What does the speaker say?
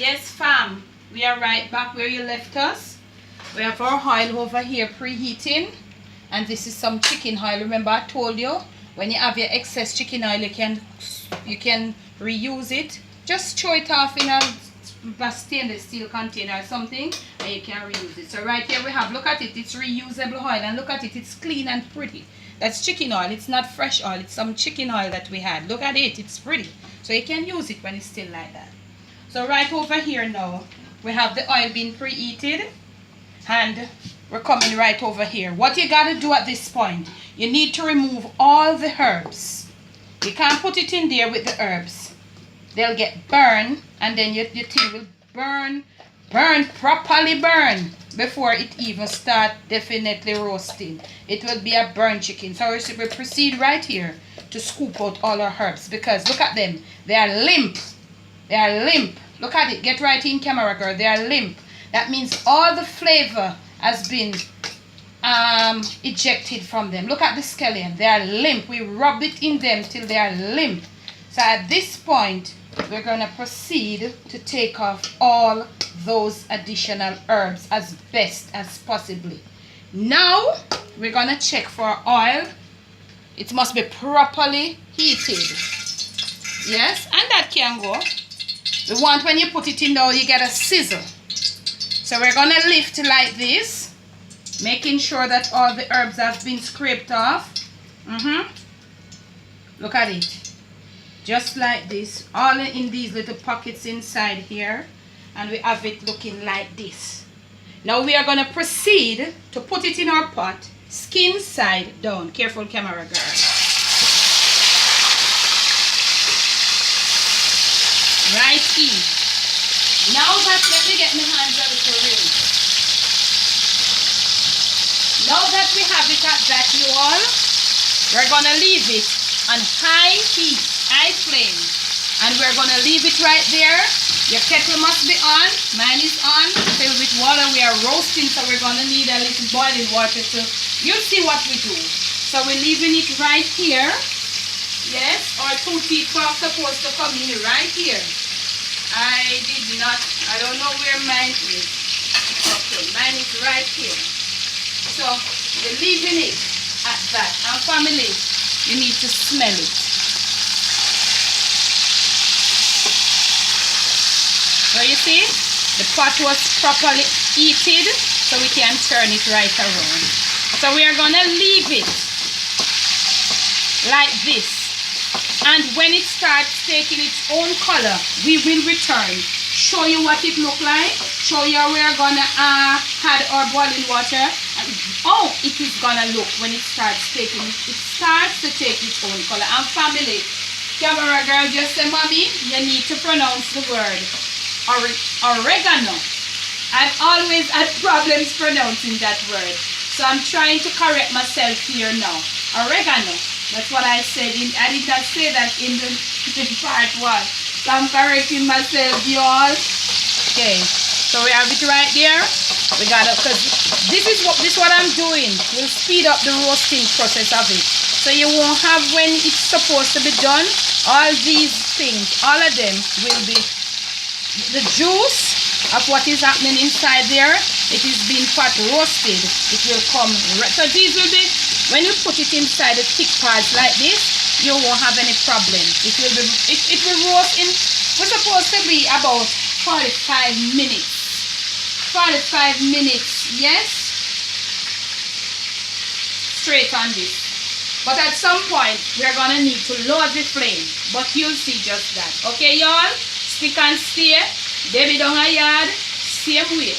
Yes, fam. We are right back where you left us. We have our oil over here preheating. And this is some chicken oil. Remember I told you, when you have your excess chicken oil, you can reuse it. Just throw it off in a stainless steel container or something, and you can reuse it. So right here we have, look at it, it's reusable oil, and look at it, it's clean and pretty. That's chicken oil. It's not fresh oil. It's some chicken oil that we had. Look at it, it's pretty. So you can use it when it's still like that. So right over here now, we have the oil being preheated, and we're coming right over here. What you got to do at this point, you need to remove all the herbs. You can't put it in there with the herbs. They'll get burned, and then your thing will burn, properly burn, before it even start definitely roasting. It will be a burnt chicken. So we proceed right here to scoop out all our herbs, because look at them. They are limp. They are limp. Look at it. Get right in, camera girl. They are limp. That means all the flavor has been ejected from them. Look at the scallion. They are limp. We rub it in them till they are limp. So at this point, we're going to proceed to take off all those additional herbs as best as possibly. Now, we're going to check for oil. It must be properly heated. Yes, and that can go. We want when you put it in there, you get a sizzle. So we're going to lift like this, making sure that all the herbs have been scraped off. Look at it. Just like this, all in these little pockets inside here, and we have it looking like this. Now we are going to proceed to put it in our pot, skin side down. Careful, camera girl. Right in. Now that, let me get my hands a little ring. Now that we have it at that, you all, we're going to leave it on high heat, high flame, and we're going to leave it right there. Your kettle must be on. Mine is on, filled with water. We are roasting, so we're going to need a little boiling water to, you'll see what we do. So we're leaving it right here. Yes, our 2 people are supposed to come in right here. I don't know where mine is. Okay, mine is right here. So we're leaving it at that. And family, you need to smell it. So you see, the pot was properly heated, so we can turn it right around. So we are going to leave it like this. And when it starts taking its own color, we will return. Show you what it look like. Show you how we are going to add our boiling water. And how it is going to look when it starts taking it. It starts to take its own color. And family, camera girl just say, Mommy, you need to pronounce the word oregano. I've always had problems pronouncing that word. So I'm trying to correct myself here now. Oregano. That's what I said. I did not say that in the part 1. So I'm correcting myself, y'all. Okay. So we have it right there. We got it, because this is what I'm doing. Will speed up the roasting process of it. So you won't have, when it's supposed to be done, all these things, all of them will be the juice of what is happening inside there. It is being fat roasted. It will come. So these will be, when you put it inside the thick parts like this, you won't have any problem. It will be, it will roast in, we're supposed to be about 45 minutes. 45 minutes, yes? Straight on this. But at some point, we're going to need to lower the flame. But you'll see just that. Okay, y'all? Stick and stay. Baby down a yard. Same way.